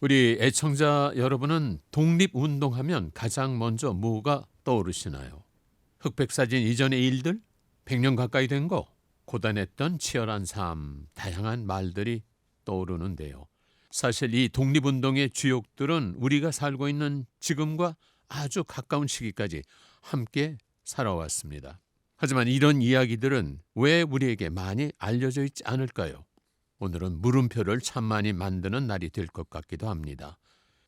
우리 애청자 여러분은 독립운동하면 가장 먼저 뭐가 떠오르시나요? 흑백사진 이전의 일들, 100년 가까이 된 거, 고단했던 치열한 삶, 다양한 말들이 떠오르는데요. 사실 이 독립운동의 주역들은 우리가 살고 있는 지금과 아주 가까운 시기까지 함께 살아왔습니다. 하지만 이런 이야기들은 왜 우리에게 많이 알려져 있지 않을까요? 오늘은 물음표를 참 많이 만드는 날이 될 것 같기도 합니다.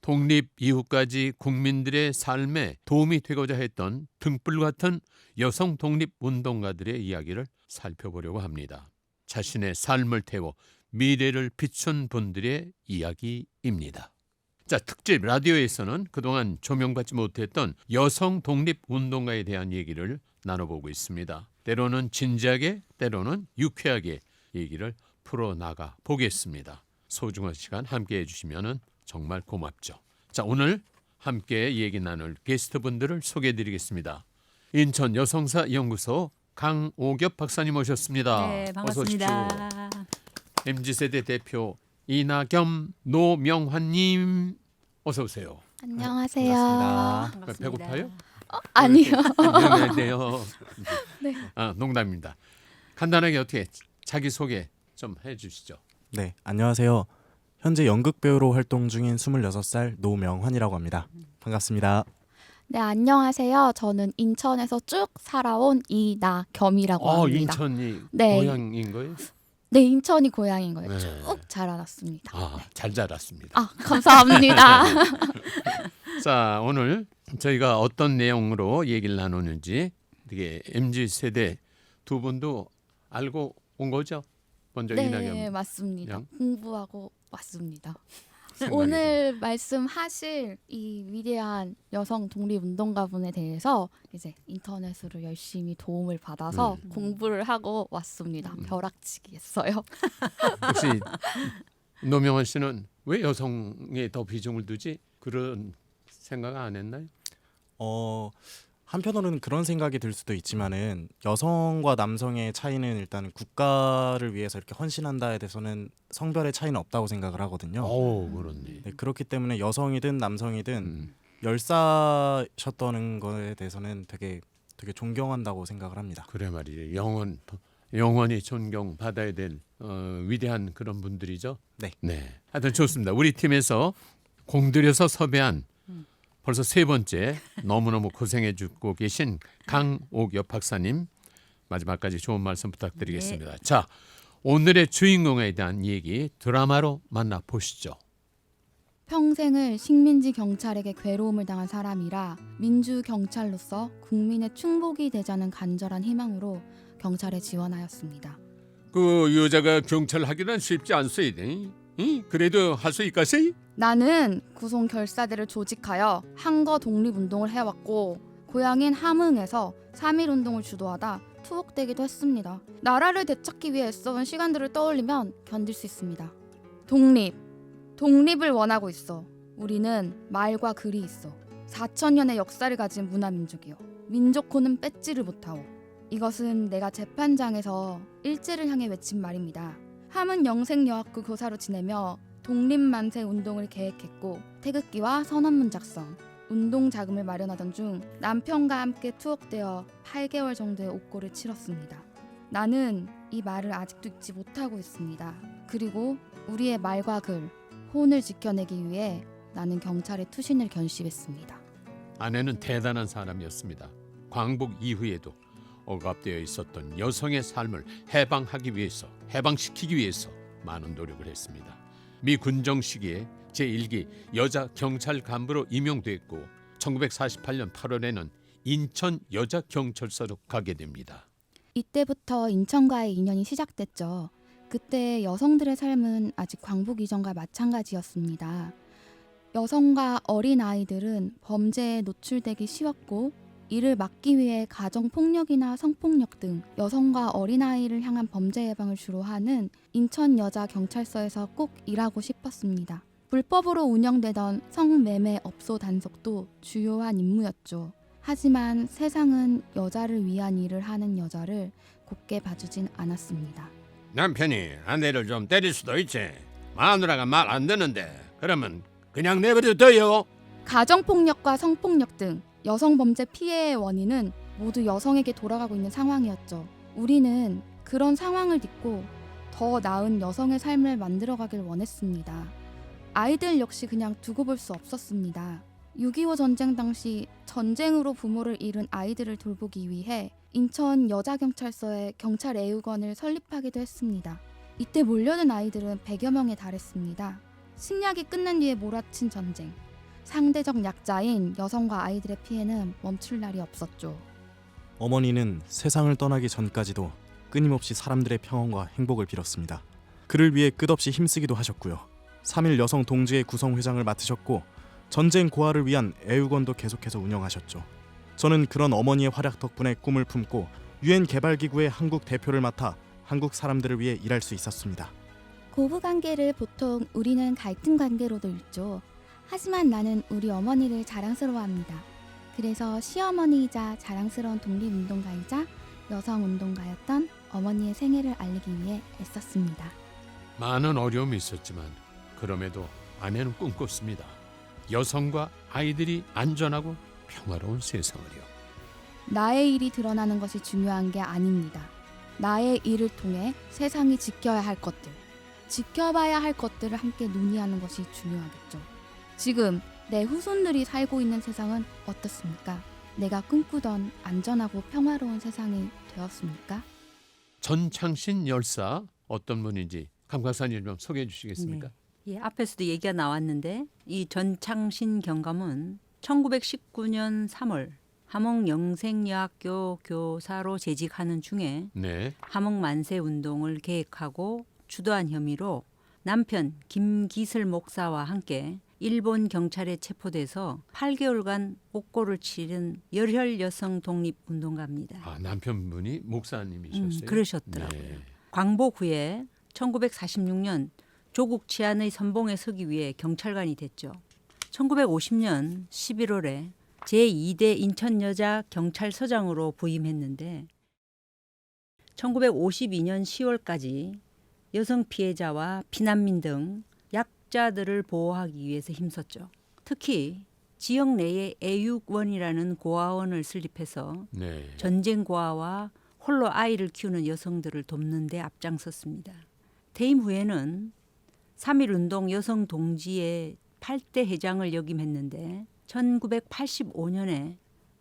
독립 이후까지 국민들의 삶에 도움이 되고자 했던 등불 같은 여성 독립운동가들의 이야기를 살펴보려고 합니다. 자신의 삶을 태워 미래를 비춘 분들의 이야기입니다. 자, 특집 라디오에서는 그동안 조명받지 못했던 여성 독립운동가에 대한 얘기를 나눠보고 있습니다. 때로는 진지하게, 때로는 유쾌하게 얘기를 풀어나가 보겠습니다. 소중한 시간 함께해 주시면 정말 고맙죠. 자, 오늘 함께 얘기 나눌 게스트분들을 소개해드리겠습니다. 인천 여성사 연구소 강오겹 박사님 오셨습니다. 네, 어서 오십시오. 반갑습니다. MZ세대 대표 이나겸 노명환님 어서 오세요. 안녕하세요. 반갑습니다. 배고파요? 아니요. 안녕해야 돼요. 네. 농담입니다. 간단하게 어떻게 자기 소개 좀 해주시죠. 네, 안녕하세요. 현재 연극 배우로 활동 중인 26살 노명환이라고 합니다. 반갑습니다. 네, 안녕하세요. 저는 인천에서 쭉 살아온 이나겸이라고 합니다. 인천이 네. 고향인 거예요? 네, 인천이 고향인 거예요. 네. 쭉 자라났습니다. 네. 잘 자랐습니다. 감사합니다. 자, 오늘 저희가 어떤 내용으로 얘기를 나누는지 되게 MZ세대 두 분도 알고 온 거죠? 먼저 네, 이나겸 맞습니다. 양? 공부하고 왔습니다. 생각이 오늘 말씀하실 이 위대한 여성 독립운동가분에 대해서 이제 인터넷으로 열심히 도움을 받아서 공부를 하고 왔습니다. 벼락치기 했어요. 혹시 노명환 씨는 왜 여성에 더 비중을 두지? 그런 생각 안 했나요? 한편으로는 그런 생각이 들 수도 있지만은 여성과 남성의 차이는 일단 국가를 위해서 이렇게 헌신한다에 대해서는 성별의 차이는 없다고 생각을 하거든요. 그렇네. 네, 그렇기 때문에 여성이든 남성이든 열사셨다는 거에 대해서는 되게 존경한다고 생각을 합니다. 그래 말이에요. 영원히 존경받아야 될 위대한 그런 분들이죠. 네. 하여튼 좋습니다. 우리 팀에서 공들여서 섭외한 벌써 세 번째 너무너무 고생해주고 계신 강옥엽 박사님 마지막까지 좋은 말씀 부탁드리겠습니다. 자, 오늘의 주인공에 대한 얘기 드라마로 만나보시죠. 평생을 식민지 경찰에게 괴로움을 당한 사람이라 민주 경찰로서 국민의 충복이 되자는 간절한 희망으로 경찰에 지원하였습니다. 그 여자가 경찰 하기는 쉽지 않소이. 그래도 할 수 있겠어요? 나는 구송 결사대를 조직하여 항거 독립운동을 해왔고 고향인 함흥에서 3.1운동을 주도하다 투옥되기도 했습니다. 나라를 되찾기 위해 애써온 시간들을 떠올리면 견딜 수 있습니다. 독립을 원하고 있어. 우리는 말과 글이 있어. 4,000년의 역사를 가진 문화민족이요. 민족호는 뺏지를 못하오. 이것은 내가 재판장에서 일제를 향해 외친 말입니다. 함은 영생여학부 교사로 지내며 독립만세 운동을 계획했고 태극기와 선언문 작성, 운동 자금을 마련하던 중 남편과 함께 투옥되어 8개월 정도의 옥고를 치렀습니다. 나는 이 말을 아직도 잊지 못하고 있습니다. 그리고 우리의 말과 글, 혼을 지켜내기 위해 나는 경찰의 투신을 결심했습니다. 아내는 대단한 사람이었습니다. 광복 이후에도 억압되어 있었던 여성의 삶을 해방시키기 위해서 많은 노력을 했습니다. 미 군정 시기에 제1기 여자 경찰 간부로 임용됐고 1948년 8월에는 인천 여자 경찰서로 가게 됩니다. 이때부터 인천과의 인연이 시작됐죠. 그때 여성들의 삶은 아직 광복 이전과 마찬가지였습니다. 여성과 어린 아이들은 범죄에 노출되기 쉬웠고 이를 막기 위해 가정폭력이나 성폭력 등 여성과 어린아이를 향한 범죄 예방을 주로 하는 인천 여자 경찰서에서 꼭 일하고 싶었습니다. 불법으로 운영되던 성매매 업소 단속도 주요한 임무였죠. 하지만 세상은 여자를 위한 일을 하는 여자를 곱게 봐주진 않았습니다. 남편이 아내를 좀 때릴 수도 있지. 마누라가 말 안 듣는데 그러면 그냥 내버려둬요. 가정폭력과 성폭력 등 여성 범죄 피해의 원인은 모두 여성에게 돌아가고 있는 상황이었죠. 우리는 그런 상황을 딛고 더 나은 여성의 삶을 만들어가길 원했습니다. 아이들 역시 그냥 두고 볼 수 없었습니다. 6.25 전쟁 당시 전쟁으로 부모를 잃은 아이들을 돌보기 위해 인천 여자경찰서에 경찰 애육원을 설립하기도 했습니다. 이때 몰려든 아이들은 100여 명에 달했습니다. 식량이 끝난 뒤에 몰아친 전쟁. 상대적 약자인 여성과 아이들의 피해는 멈출 날이 없었죠. 어머니는 세상을 떠나기 전까지도 끊임없이 사람들의 평온과 행복을 빌었습니다. 그를 위해 끝없이 힘쓰기도 하셨고요. 3.1 여성 동지회 구성회장을 맡으셨고 전쟁 고아를 위한 애육원도 계속해서 운영하셨죠. 저는 그런 어머니의 활약 덕분에 꿈을 품고 UN 개발기구의 한국 대표를 맡아 한국 사람들을 위해 일할 수 있었습니다. 고부관계를 보통 우리는 갈등 관계로도 읽죠. 하지만 나는 우리 어머니를 자랑스러워합니다. 그래서 시어머니이자 자랑스러운 독립운동가이자 여성운동가였던 어머니의 생애를 알리기 위해 애썼습니다. 많은 어려움이 있었지만 그럼에도 아내는 꿈꿨습니다. 여성과 아이들이 안전하고 평화로운 세상을요. 나의 일이 드러나는 것이 중요한 게 아닙니다. 나의 일을 통해 세상이 지켜야 할 것들, 지켜봐야 할 것들을 함께 논의하는 것이 중요하겠죠. 지금 내 후손들이 살고 있는 세상은 어떻습니까? 내가 꿈꾸던 안전하고 평화로운 세상이 되었습니까? 전창신 열사 어떤 분인지 감각사님 좀 소개해 주시겠습니까? 예, 앞에서도 얘기가 나왔는데 이 전창신 경감은 1919년 3월 함흥 영생여학교 교사로 재직하는 중에 네. 함흥 만세 운동을 계획하고 주도한 혐의로 남편 김기슬 목사와 함께 일본 경찰에 체포돼서 8개월간 옥고를 치른 열혈 여성 독립 운동가입니다. 아, 남편분이 목사님이셨어요? 그러셨더라고요. 네. 광복 후에 1946년 조국 치안의 선봉에 서기 위해 경찰관이 됐죠. 1950년 11월에 제2대 인천여자경찰서장으로 부임했는데 1952년 10월까지 여성 피해자와 피난민 등 약자들을 보호하기 위해서 힘썼죠. 특히 지역 내에 애육원이라는 고아원을 설립해서 네. 전쟁 고아와 홀로 아이를 키우는 여성들을 돕는 데 앞장섰습니다. 퇴임 후에는 3.1운동 여성 동지의 8대 회장을 역임했는데 1985년에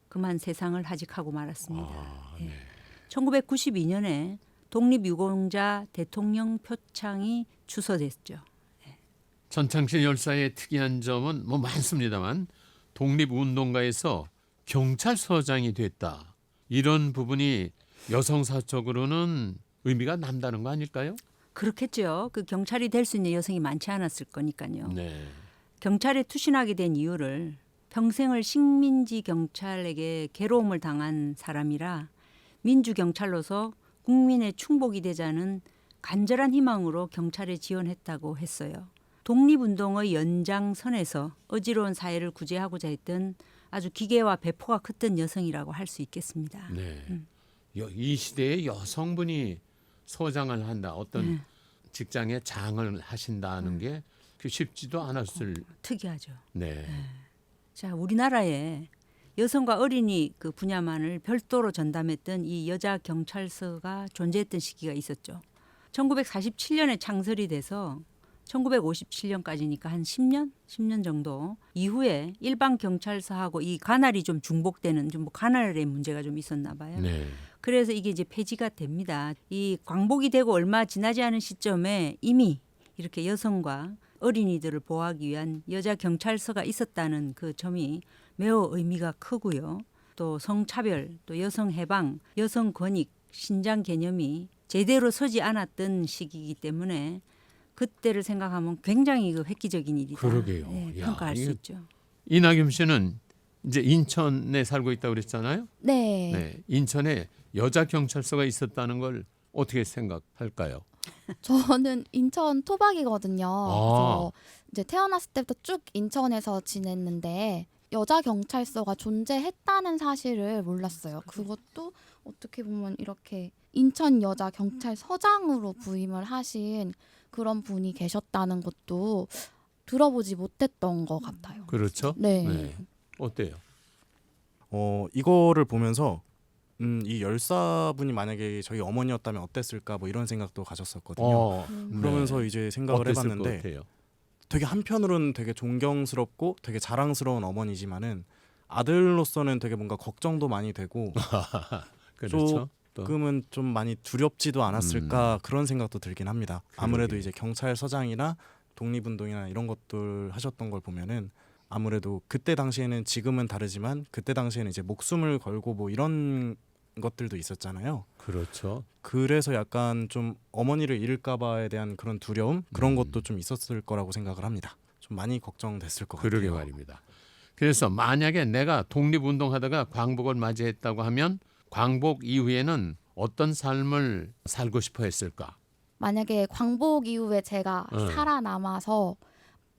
그만 세상을 하직하고 말았습니다. 아, 예. 네. 1992년에 독립유공자 대통령 표창이 추서됐죠. 전창신 열사의 특이한 점은 뭐 많습니다만 독립운동가에서 경찰서장이 됐다. 이런 부분이 여성사적으로는 의미가 남다른 거 아닐까요? 그렇겠죠. 그 경찰이 될 수 있는 여성이 많지 않았을 거니까요. 네. 경찰에 투신하게 된 이유를 평생을 식민지 경찰에게 괴로움을 당한 사람이라 민주경찰로서 국민의 충복이 되자는 간절한 희망으로 경찰에 지원했다고 했어요. 독립운동의 연장선에서 어지러운 사회를 구제하고자 했던 아주 기계와 배포가 컸던 여성이라고 할 수 있겠습니다. 네. 이 시대에 여성분이 서장을 한다. 어떤 직장에 장을 하신다는 게 그 쉽지도 않았을. 특이하죠. 네. 자, 우리나라에 여성과 어린이 그 분야만을 별도로 전담했던 이 여자 경찰서가 존재했던 시기가 있었죠. 1947년에 창설이 돼서 1957년까지니까 한 10년 정도 이후에 일반 경찰서하고 이 관할이 좀 중복되는 좀 관할의 문제가 좀 있었나 봐요. 네. 그래서 이게 이제 폐지가 됩니다. 이 광복이 되고 얼마 지나지 않은 시점에 이미 이렇게 여성과 어린이들을 보호하기 위한 여자 경찰서가 있었다는 그 점이 매우 의미가 크고요. 또 성차별, 또 여성 해방, 여성 권익, 신장 개념이 제대로 서지 않았던 시기이기 때문에 그때를 생각하면 굉장히 그 획기적인 일이다. 그러게요. 네, 야, 평가할 수 이게- 있죠. 이낙연 씨는 이제 인천에 살고 있다고 그랬잖아요. 네. 네. 인천에 여자 경찰서가 있었다는 걸 어떻게 생각할까요? 저는 인천 토박이거든요. 아. 그래서 이제 태어났을 때부터 쭉 인천에서 지냈는데 여자 경찰서가 존재했다는 사실을 몰랐어요. 그것도 어떻게 보면 이렇게 인천 여자 경찰서장으로 부임을 하신 그런 분이 계셨다는 것도 들어보지 못했던 것 같아요. 그렇죠? 네. 어때요? 이거를 보면서 이 열사분이 만약에 저희 어머니였다면 어땠을까 뭐 이런 생각도 가졌었거든요. 네. 그러면서 이제 생각을 어땠을 것 해봤는데 같아요? 되게 한편으로는 되게 존경스럽고 되게 자랑스러운 어머니지만은 아들로서는 되게 뭔가 걱정도 많이 되고 그렇죠. 또 조금은 좀 많이 두렵지도 않았을까 그런 생각도 들긴 합니다. 아무래도 그러게요. 이제 경찰서장이나 독립운동이나 이런 것들 하셨던 걸 보면은 아무래도 그때 당시에는 지금은 다르지만 그때 당시에는 이제 목숨을 걸고 뭐 이런 것들도 있었잖아요. 그렇죠. 그래서 약간 좀 어머니를 잃을까봐에 대한 그런 두려움 그런 것도 좀 있었을 거라고 생각을 합니다. 좀 많이 걱정됐을 것 그러게 같아요. 말입니다. 그래서 만약에 내가 독립운동하다가 광복을 맞이했다고 하면 광복 이후에는 어떤 삶을 살고 싶어 했을까? 만약에 광복 이후에 제가 살아남아서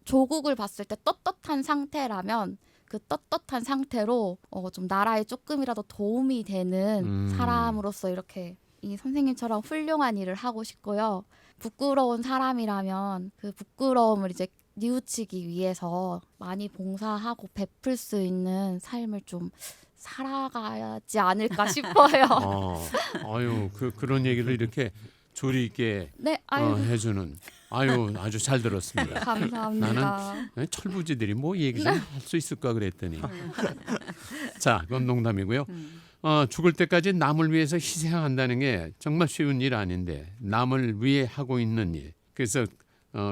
조국을 봤을 때 떳떳한 상태라면 그 떳떳한 상태로 좀 나라에 조금이라도 도움이 되는 사람으로서 이렇게 이 선생님처럼 훌륭한 일을 하고 싶고요. 부끄러운 사람이라면 그 부끄러움을 이제 뉘우치기 위해서 많이 봉사하고 베풀 수 있는 삶을 좀 살아가지 않을까 싶어요. 아유 그런 얘기를 이렇게 조리 있게 네, 아유, 해주는 아주 잘 들었습니다. 감사합니다. 철부지들이 뭐 얘기 좀 할 수 있을까 그랬더니 자 그건 농담이고요. 죽을 때까지 남을 위해서 희생한다는 게 정말 쉬운 일 아닌데 남을 위해 하고 있는 일. 그래서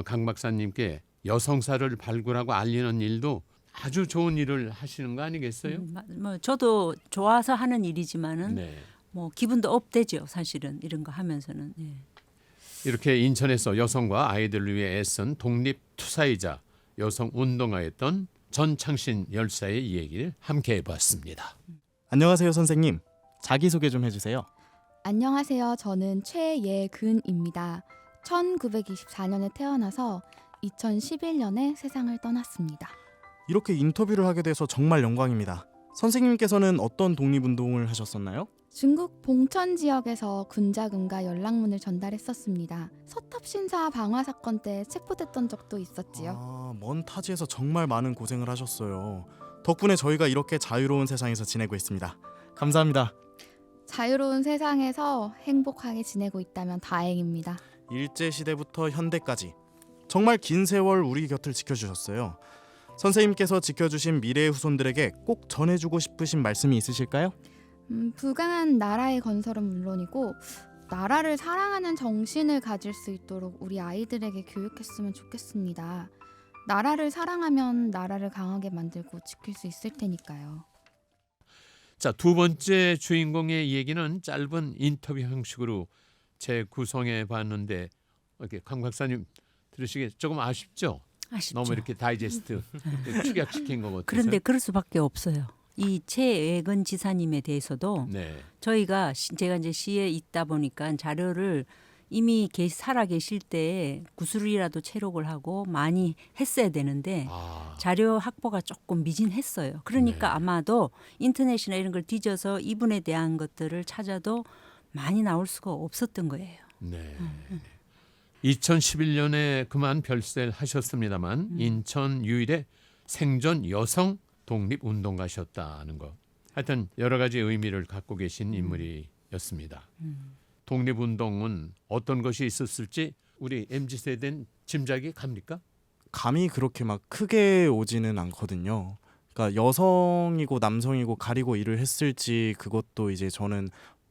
강 박사님께 여성사를 발굴하고 알리는 일도 아주 좋은 일을 하시는 거 아니겠어요? 뭐 저도 좋아서 하는 일이지만은 네. 뭐 기분도 업되죠. 사실은 이런 거 하면서는. 예. 이렇게 인천에서 여성과 아이들을 위해 애쓴 독립투사이자 여성운동가였던 전창신 열사의 이야기를 함께 해봤습니다. 안녕하세요 선생님. 자기소개 좀 해주세요. 안녕하세요. 저는 최예근입니다. 1924년에 태어나서 2011년에 세상을 떠났습니다. 이렇게 인터뷰를 하게 돼서 정말 영광입니다. 선생님께서는 어떤 독립운동을 하셨었나요? 중국 봉천 지역에서 군자금과 연락문을 전달했었습니다. 서탑신사 방화 사건 때 체포됐던 적도 있었지요. 먼 타지에서 정말 많은 고생을 하셨어요. 덕분에 저희가 이렇게 자유로운 세상에서 지내고 있습니다. 감사합니다. 자유로운 세상에서 행복하게 지내고 있다면 다행입니다. 일제시대부터 현대까지 정말 긴 세월 우리 곁을 지켜주셨어요. 선생님께서 지켜주신 미래의 후손들에게 꼭 전해주고 싶으신 말씀이 있으실까요? 부강한 나라의 건설은 물론이고 나라를 사랑하는 정신을 가질 수 있도록 우리 아이들에게 교육했으면 좋겠습니다. 나라를 사랑하면 나라를 강하게 만들고 지킬 수 있을 테니까요. 자, 두 번째 주인공의 얘기는 짧은 인터뷰 형식으로 재구성해 봤는데 이렇게 강 박사님 들으시기에 조금 아쉽죠? 아쉽죠. 너무 이렇게 다이제스트 축약시킨 것 같아서. 그런데 그럴 수밖에 없어요. 이 최예근 지사님에 대해서도 네. 저희가 제가 이제 시에 있다 보니까 자료를 이미 살아 계실 때 구술이라도 체록을 하고 많이 했어야 되는데 자료 확보가 조금 미진했어요. 그러니까 네. 아마도 인터넷이나 이런 걸 뒤져서 이분에 대한 것들을 찾아도 많이 나올 수가 없었던 거예요. 네. 2011년에 그만 별세를 하셨습니다만 인천 유일의 생존 여성 독립운동가셨다는 거. 하여튼 여러 가지 의미를 갖고 계신 인물이었습니다. 독립운동은 어떤 것이 있었을지 우리 MZ세대는 짐작이 갑니까? 감이 그렇게 막 크게 오지는 않거든요. 그러니까 여성이고 남성이고 가리고 일을 했을지 그것도 이제 저는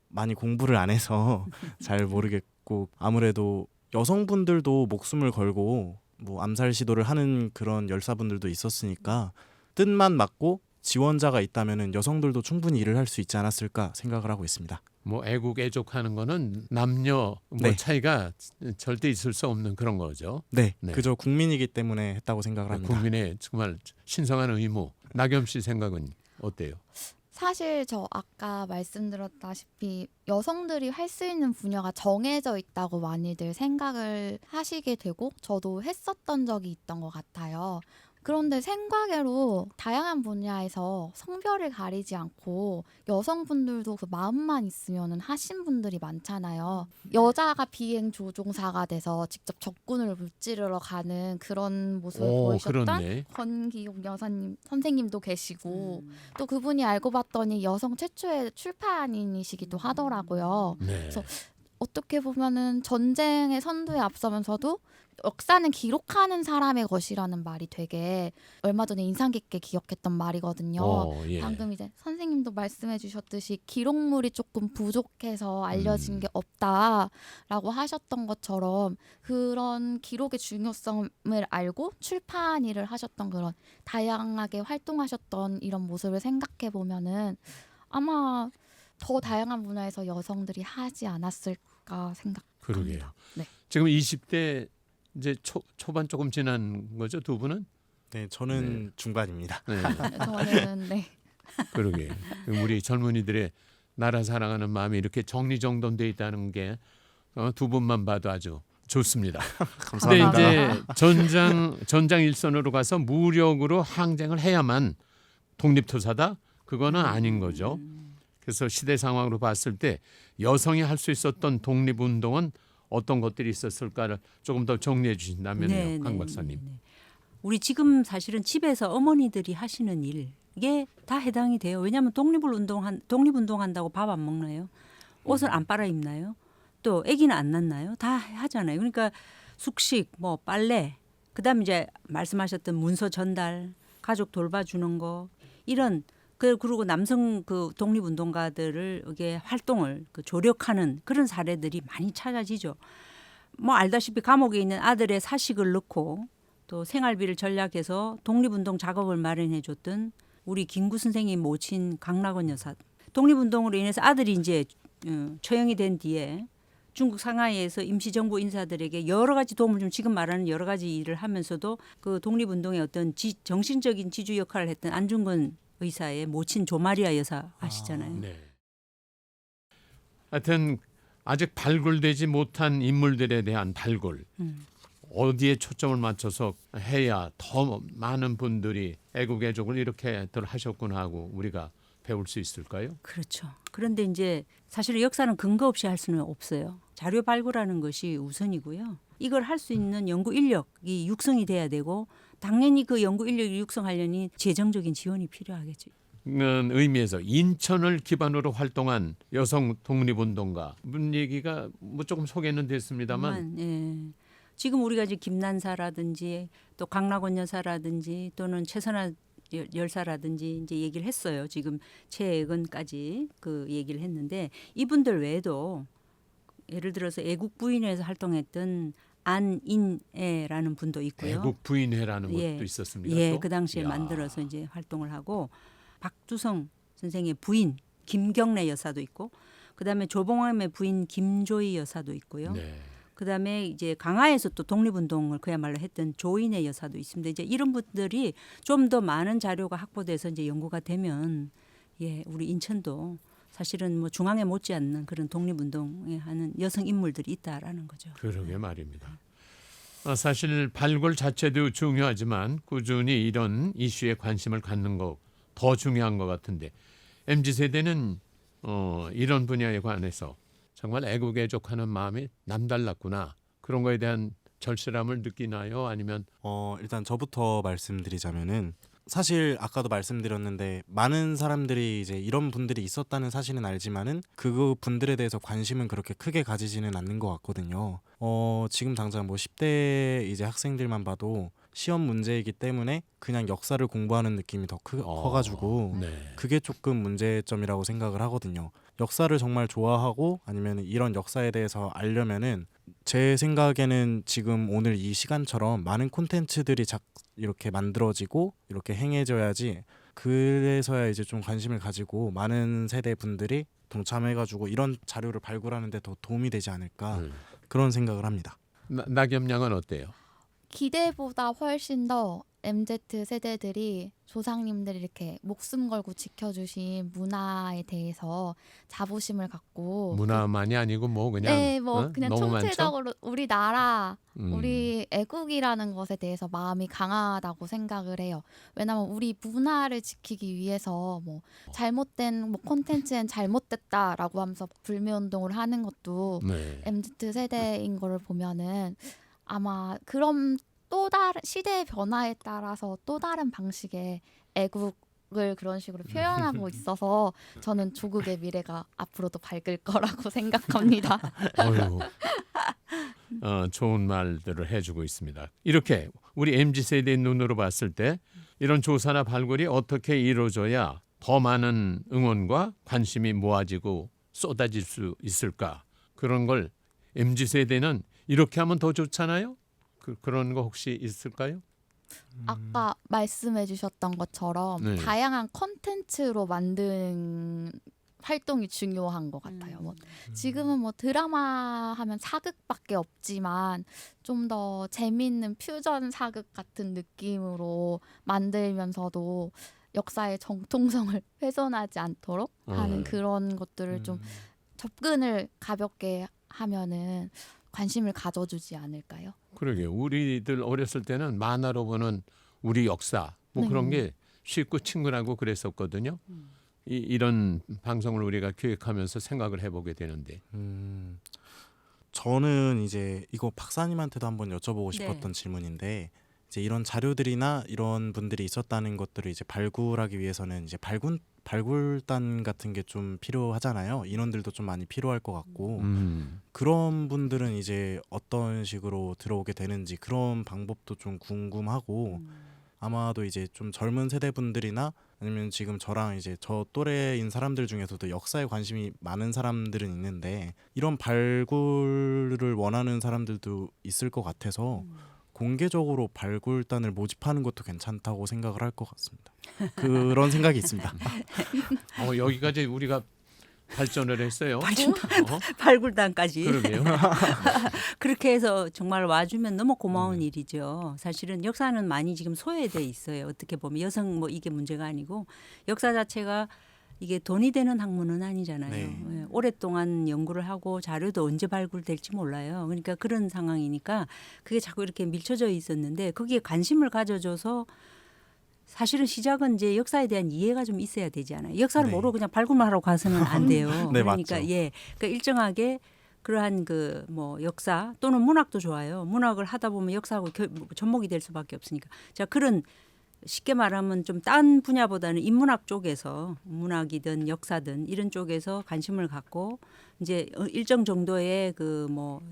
많이 공부를 안 해서 잘 모르겠고 아무래도 여성분들도 목숨을 걸고 뭐 암살 시도를 하는 그런 열사분들도 있었으니까 뜻만 맞고 지원자가 있다면은 여성들도 충분히 일을 할 수 있지 않았을까 생각을 하고 있습니다. 뭐 애국 애족하는 거는 남녀 뭐 네. 차이가 절대 있을 수 없는 그런 거죠. 네, 네. 그저 국민이기 때문에 했다고 생각을 합니다. 국민의 정말 신성한 의무. 나겸 씨 생각은 어때요? 사실 저 아까 말씀드렸다시피 여성들이 할 수 있는 분야가 정해져 있다고 많이들 생각을 하시게 되고 저도 했었던 적이 있던 것 같아요. 그런데 생과계로 다양한 분야에서 성별을 가리지 않고 여성분들도 그 마음만 있으면 하신 분들이 많잖아요. 여자가 비행 조종사가 돼서 직접 적군을 물찌르러 가는 그런 모습을 보이셨던 그렇네. 권기용 여사님 선생님도 계시고 음. 또 그분이 알고 봤더니 여성 최초의 출판인이시기도 하더라고요. 네. 그래서 어떻게 보면은 전쟁의 선두에 앞서면서도 역사는 기록하는 사람의 것이라는 말이 되게 얼마 전에 인상 깊게 기억했던 말이거든요. 예. 방금 이제 선생님도 말씀해 주셨듯이 기록물이 조금 부족해서 알려진 게 없다라고 하셨던 것처럼 그런 기록의 중요성을 알고 출판 일을 하셨던 그런 다양하게 활동하셨던 이런 모습을 생각해 보면은 아마 더 다양한 분야에서 여성들이 하지 않았을까 생각합니다. 그러게요. 네. 지금 20대 이제 초반 조금 지난 거죠, 두 분은? 네, 저는 중반입니다. 네. 저는 네. 그러게. 우리 젊은이들의 나라 사랑하는 마음이 이렇게 정리정돈돼 있다는 게 두 분만 봐도 아주 좋습니다. 근데 감사합니다. 이제 전장 일선으로 가서 무력으로 항쟁을 해야만 독립투사다? 그거는 아닌 거죠. 그래서 시대 상황으로 봤을 때 여성이 할 수 있었던 독립운동은 어떤 것들이 있었을까를 조금 더 정리해 주신다면요, 강 박사님. 네. 우리 지금 사실은 집에서 어머니들이 하시는 일에 다 해당이 돼요. 왜냐하면 독립운동한다고 밥 안 먹나요? 옷을 안 빨아 입나요? 또 아기는 안 낳나요? 다 하잖아요. 그러니까 숙식, 뭐 빨래, 그다음 이제 말씀하셨던 문서 전달, 가족 돌봐주는 거 이런 그리고 남성 그 독립운동가들을 이게 활동을 조력하는 그런 사례들이 많이 찾아지죠. 뭐 알다시피 감옥에 있는 아들의 사식을 넣고 또 생활비를 전략해서 독립운동 작업을 마련해줬던 우리 김구 선생님 모친 강락원 여사. 독립운동으로 인해서 아들이 이제 처형이 된 뒤에 중국 상하이에서 임시정부 인사들에게 여러 가지 도움을 좀 지금 말하는 여러 가지 일을 하면서도 그 독립운동의 어떤 정신적인 지주 역할을 했던 안중근 의사의 모친 조마리아 여사 아시잖아요. 네. 하여튼 아직 발굴되지 못한 인물들에 대한 발굴. 어디에 초점을 맞춰서 해야 더 많은 분들이 애국애족을 이렇게들 하셨구나 하고 우리가 배울 수 있을까요? 그렇죠. 그런데 이제 사실 역사는 근거 없이 할 수는 없어요. 자료 발굴하는 것이 우선이고요. 이걸 할 수 있는 연구 인력이 육성이 돼야 되고 당연히 그 연구 인력을 육성하려니 재정적인 지원이 필요하겠죠. 의미에서 인천을 기반으로 활동한 여성 독립운동가 문 얘기가 뭐 조금 소개는 됐습니다만 예. 지금 우리가 이제 김난사라든지 또 강락원 여사라든지 또는 최선아 열사라든지 이제 얘기를 했어요. 지금 최애근까지 그 얘기를 했는데 이분들 외에도 예를 들어서 애국 부인회에서 활동했던 안인애라는 분도 있고요. 애국 부인회라는 예. 것도 있었습니다. 예, 또? 그 당시에 이야. 만들어서 이제 활동을 하고 박두성 선생의 부인 김경래 여사도 있고 그다음에 조봉암의 부인 김조희 여사도 있고요. 네. 그다음에 이제 강화에서 또 독립운동을 그야말로 했던 조인의 여사도 있습니다. 이제 이런 분들이 좀 더 많은 자료가 확보돼서 이제 연구가 되면 예, 우리 인천도 사실은 뭐 중앙에 못지않는 그런 독립운동에 하는 여성 인물들이 있다라는 거죠. 그러게 말입니다. 사실 발굴 자체도 중요하지만 꾸준히 이런 이슈에 관심을 갖는 거 더 중요한 것 같은데 MZ 세대는 이런 분야에 관해서 정말 애국애족하는 마음이 남달랐구나 그런 거에 대한 절실함을 느끼나요? 아니면 일단 저부터 말씀드리자면은 사실 아까도 말씀드렸는데 많은 사람들이 이제 이런 분들이 있었다는 사실은 알지만은 그 분들에 대해서 관심은 그렇게 크게 가지지는 않는 것 같거든요. 지금 당장 뭐 10대 이제 학생들만 봐도 시험 문제이기 때문에 그냥 역사를 공부하는 느낌이 더 커가지고 네. 그게 조금 문제점이라고 생각을 하거든요. 역사를 정말 좋아하고 아니면 이런 역사에 대해서 알려면은 제 생각에는 지금 오늘 이 시간처럼 많은 콘텐츠들이 이렇게 만들어지고 이렇게 행해져야지 그래서야 이제 좀 관심을 가지고 많은 세대 분들이 동참해가지고 이런 자료를 발굴하는 데 더 도움이 되지 않을까 그런 생각을 합니다. 낙엽양은 어때요? 기대보다 훨씬 더 MZ 세대들이 조상님들이 이렇게 목숨 걸고 지켜주신 문화에 대해서 자부심을 갖고 문화만이 아니고 뭐 그냥 네, 뭐 어? 그냥 너무 많죠? 총체적으로 우리나라, 음. 우리 애국이라는 것에 대해서 마음이 강하다고 생각을 해요. 왜냐면 우리 문화를 지키기 위해서 뭐 잘못된 뭐 콘텐츠엔 잘못됐다라고 하면서 불매운동을 하는 것도 네. MZ 세대인 거를 보면은 아마 그런 또 다른 시대의 변화에 따라서 또 다른 방식의 애국을 그런 식으로 표현하고 있어서 저는 조국의 미래가 앞으로도 밝을 거라고 생각합니다. 어휴. 좋은 말들을 해주고 있습니다. 이렇게 우리 MZ세대의 눈으로 봤을 때 이런 조사나 발굴이 어떻게 이루어져야 더 많은 응원과 관심이 모아지고 쏟아질 수 있을까? 그런 걸 MZ세대는 이렇게 하면 더 좋잖아요? 그런 거 혹시 있을까요? 아까 말씀해 주셨던 것처럼 네. 다양한 컨텐츠로 만든 활동이 중요한 것 같아요. 뭐 지금은 뭐 드라마 하면 사극밖에 없지만 좀 더 재미있는 퓨전 사극 같은 느낌으로 만들면서도 역사의 정통성을 훼손하지 않도록 하는 그런 것들을 좀 접근을 가볍게 하면은 관심을 가져주지 않을까요? 그러게요. 우리들 어렸을 때는 만화로 보는 우리 역사 뭐 그런 게 쉽고 친근하고 그랬었거든요. 이런 방송을 우리가 기획하면서 생각을 해보게 되는데 저는 이제 이거 박사님한테도 한번 여쭤보고 네. 싶었던 질문인데 이제 이런 자료들이나 이런 분들이 있었다는 것들을 이제 발굴하기 위해서는 이제 발굴단 같은 게 좀 필요하잖아요. 인원들도 좀 많이 필요할 것 같고 그런 분들은 이제 어떤 식으로 들어오게 되는지 그런 방법도 좀 궁금하고 아마도 이제 좀 젊은 세대 분들이나 아니면 지금 저랑 이제 저 또래인 사람들 중에서도 역사에 관심이 많은 사람들은 있는데 이런 발굴을 원하는 사람들도 있을 것 같아서 공개적으로 발굴단을 모집하는 것도 괜찮다고 생각을 할 것 같습니다. 그런 생각이 있습니다. 여기까지 우리가 발전을 했어요. 발굴단까지. 그러게요. 그렇게 해서 정말 와주면 너무 고마운 일이죠. 사실은 역사는 많이 지금 소외돼 있어요. 어떻게 보면 여성 뭐 이게 문제가 아니고 역사 자체가 이게 돈이 되는 학문은 아니잖아요. 네. 예, 오랫동안 연구를 하고 자료도 언제 발굴될지 몰라요. 그러니까 그런 상황이니까 그게 자꾸 이렇게 밀쳐져 있었는데 거기에 관심을 가져줘서 사실은 시작은 이제 역사에 대한 이해가 좀 있어야 되잖아요. 역사를 네. 모르고 그냥 발굴만 하러 가서는 안 돼요. 네, 그러니까 맞죠. 그러니까 일정하게 그러한 그 뭐 역사 또는 문학도 좋아요. 문학을 하다 보면 역사하고 접목이 될 수밖에 없으니까. 자, 그런 쉽게 말하면 좀 딴 분야보다는 인문학 쪽에서 문학이든 역사든 이런 쪽에서 관심을 갖고 이제 일정 정도의 그 뭐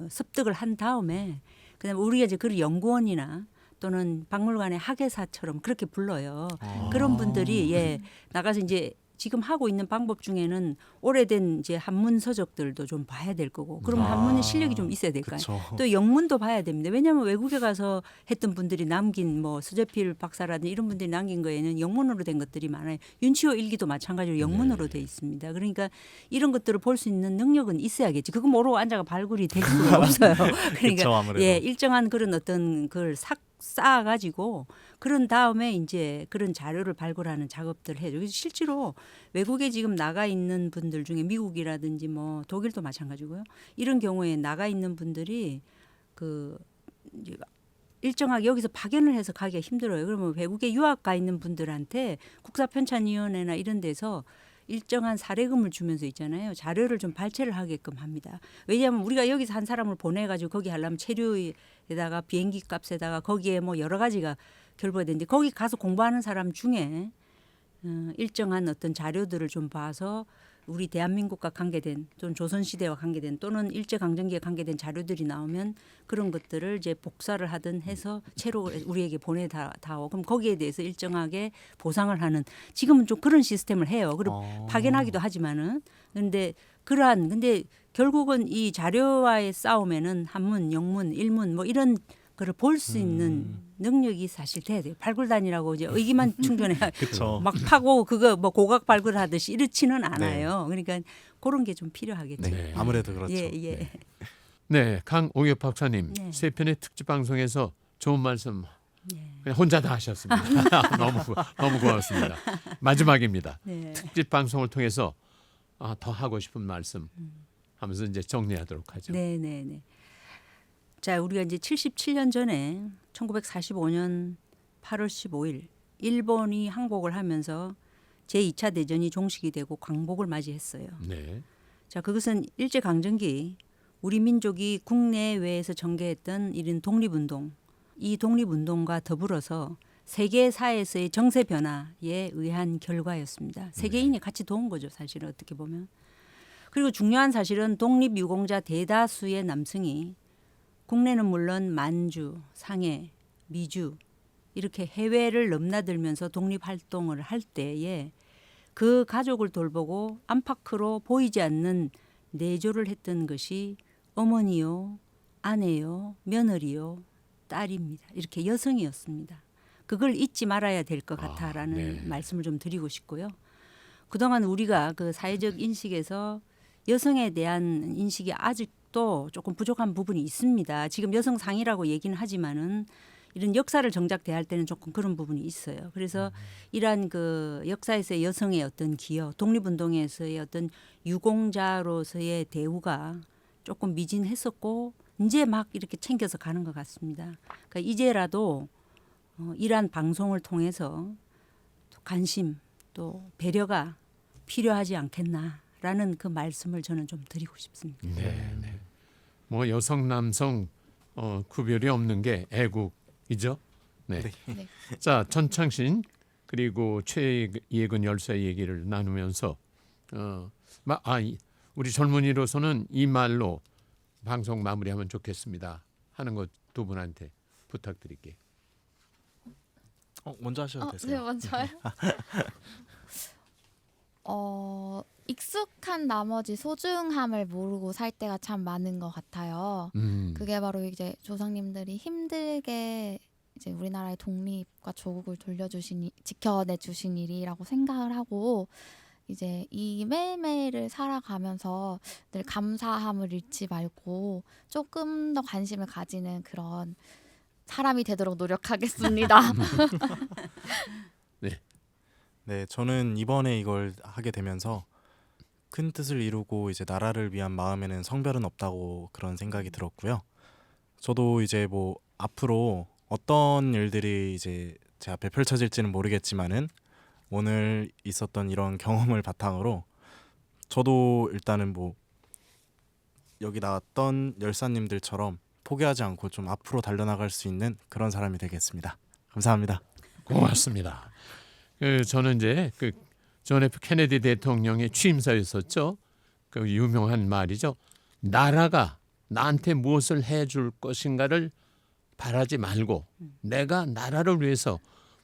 습득을 한 다음에 그다음에 우리가 이제 그 연구원이나 또는 박물관의 학예사처럼 그렇게 불러요. 그런 분들이 나가서 이제 지금 하고 있는 방법 중에는 오래된 이제 한문 서적들도 좀 봐야 될 거고 그러면 한문의 실력이 좀 있어야 될 거 아니에요. 그쵸. 또 영문도 봐야 됩니다. 왜냐하면 외국에 가서 했던 분들이 남긴 뭐 서재필 박사라든지 이런 분들이 남긴 거에는 영문으로 된 것들이 많아요. 윤치호 일기도 마찬가지로 영문으로 돼 있습니다. 그러니까 이런 것들을 볼 수 있는 능력은 있어야겠지. 그거 모르고 앉아가 발굴이 될 수가 없어요. 그러니까 그쵸, 아무래도. 일정한 그런 어떤 그걸 쌓아가지고 그런 다음에 이제 그런 자료를 발굴하는 작업들을 해요. 그래서 실제로 외국에 지금 나가 있는 분들 중에 미국이라든지 뭐 독일도 마찬가지고요. 이런 경우에 나가 있는 분들이 그 이제 일정하게 여기서 파견을 해서 가기가 힘들어요. 그러면 외국에 유학 가 있는 분들한테 국사편찬위원회나 이런 데서 일정한 사례금을 주면서 있잖아요. 자료를 좀 발췌를 하게끔 합니다. 왜냐하면 우리가 여기서 한 사람을 보내가지고 거기 하려면 체류에다가 비행기 값에다가 거기에 뭐 여러 가지가 결부가 되는데 거기 가서 공부하는 사람 중에 일정한 어떤 자료들을 좀 봐서 우리 대한민국과 관계된 또는 조선시대와 관계된 또는 일제강점기에 관계된 자료들이 나오면 그런 것들을 이제 복사를 하든 해서 채로 우리에게 보내다오. 그럼 거기에 대해서 일정하게 보상을 하는 지금은 좀 그런 시스템을 해요. 그리고 파견하기도 하지만은 근데 결국은 이 자료와의 싸움에는 한문, 영문, 일문 뭐 이런 거를 볼 수 있는 능력이 사실 돼야 돼요. 발굴단이라고 이제 의기만 충전해 그쵸. 막 파고 그거 뭐 고각 발굴하듯이 이렇지는 않아요. 그러니까 그런 게 좀 필요하겠죠. 네, 아무래도 그렇죠. 예, 예. 네. 네, 강옥엽 박사님 네. 세 편의 특집 방송에서 좋은 말씀 네. 그냥 혼자 다 하셨습니다. 너무 고맙습니다. 마지막입니다. 네. 특집 방송을 통해서 더 하고 싶은 말씀 하면서 이제 정리하도록 하죠. 네, 네, 네. 자, 우리가 이제 77년 전에 1945년 8월 15일 일본이 항복을 하면서 제2차 대전이 종식이 되고 광복을 맞이했어요. 네. 자, 그것은 일제 강점기 우리 민족이 국내외에서 전개했던 이런 독립운동, 이 독립운동과 더불어서 세계사에서의 정세 변화에 의한 결과였습니다. 세계인이 같이 도운 거죠, 사실은 어떻게 보면. 그리고 중요한 사실은 독립유공자 대다수의 남성이 국내는 물론 만주, 상해, 미주 이렇게 해외를 넘나들면서 독립활동을 할 때에 그 가족을 돌보고 안팎으로 보이지 않는 내조를 했던 것이 어머니요, 아내요, 며느리요, 딸입니다. 이렇게 여성이었습니다. 그걸 잊지 말아야 될 것 같아라는 네. 말씀을 좀 드리고 싶고요. 그동안 우리가 그 사회적 인식에서 여성에 대한 인식이 아직도 조금 부족한 부분이 있습니다. 지금 여성 상이라고 얘기는 하지만은 이런 역사를 정작 대할 때는 조금 그런 부분이 있어요. 그래서 이러한 그 역사에서의 여성의 어떤 기여, 독립운동에서의 어떤 유공자로서의 대우가 조금 미진했었고 이제 막 이렇게 챙겨서 가는 것 같습니다. 그러니까 이제라도 이러한 방송을 통해서 관심 또 배려가 필요하지 않겠나라는 그 말씀을 저는 좀 드리고 싶습니다. 네, 네. 뭐 여성 남성 구별이 없는 게 애국이죠. 네. 네. 자, 전창신 그리고 최예근 열사의 얘기를 나누면서 우리 젊은이로서는 이 말로 방송 마무리하면 좋겠습니다 하는 것 두 분한테 부탁드릴게요. 먼저 하셔도 네, 되세요. 먼저요. 익숙한 나머지 소중함을 모르고 살 때가 참 많은 것 같아요. 그게 바로 이제 조상님들이 힘들게 이제 우리나라의 독립과 조국을 지켜내 주신 일이라고 생각을 하고 이제 이 매일매일을 살아가면서 늘 감사함을 잃지 말고 조금 더 관심을 가지는 그런 사람이 되도록 노력하겠습니다. 네, 저는 이번에 이걸 하게 되면서 큰 뜻을 이루고 이제 나라를 위한 마음에는 성별은 없다고 그런 생각이 들었고요. 저도 이제 뭐 앞으로 어떤 일들이 이제 제 앞에 펼쳐질지는 모르겠지만은 오늘 있었던 이런 경험을 바탕으로 저도 일단은 뭐 여기 나왔던 열사님들처럼 포기하지 않고 좀 앞으로 달려나갈 수 있는 그런 사람이 되겠습니다. 감사합니다. 고맙습니다. 저는 이제 존 F 케네디 대통령의 취임사였었죠. 그 유명한 말이죠. 나라가 나한테 무엇을 해줄 것인가를 바라지 말고 내가 나라를 위해서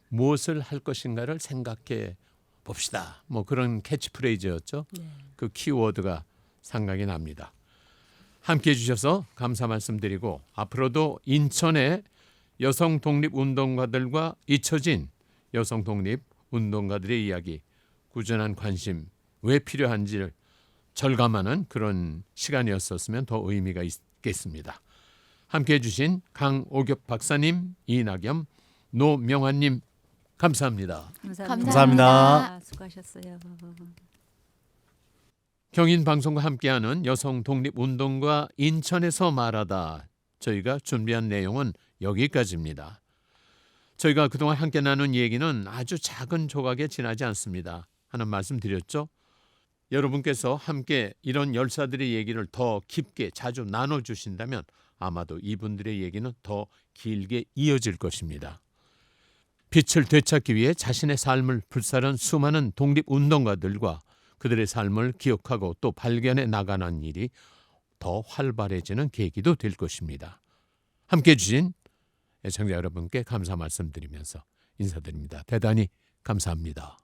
무엇을 할 것인가를 생각해 봅시다. 뭐 그런 캐치프레이즈였죠. 네. 그 키워드가 생각이 납니다. 함께해 주셔서 감사 말씀드리고 앞으로도 인천의 여성 독립 운동가들과 잊혀진 여성 독립 운동가들의 이야기, 꾸준한 관심 왜 필요한지를 절감하는 그런 시간이었었으면 더 의미가 있겠습니다. 함께해 주신 강오겹 박사님, 이낙연, 노명환님 감사합니다. 감사합니다. 수고하셨어요. 경인방송과 함께하는 여성 독립운동과 인천에서 말하다 저희가 준비한 내용은 여기까지입니다. 저희가 그동안 함께 나눈 얘기는 아주 작은 조각에 지나지 않습니다 하는 말씀 드렸죠. 여러분께서 함께 이런 열사들의 얘기를 더 깊게 자주 나눠주신다면 아마도 이분들의 얘기는 더 길게 이어질 것입니다. 빛을 되찾기 위해 자신의 삶을 불살은 수많은 독립운동가들과 그들의 삶을 기억하고 또 발견해 나가는 일이 더 활발해지는 계기도 될 것입니다. 함께해 주신 애청자 여러분께 감사 말씀드리면서 인사드립니다. 대단히 감사합니다.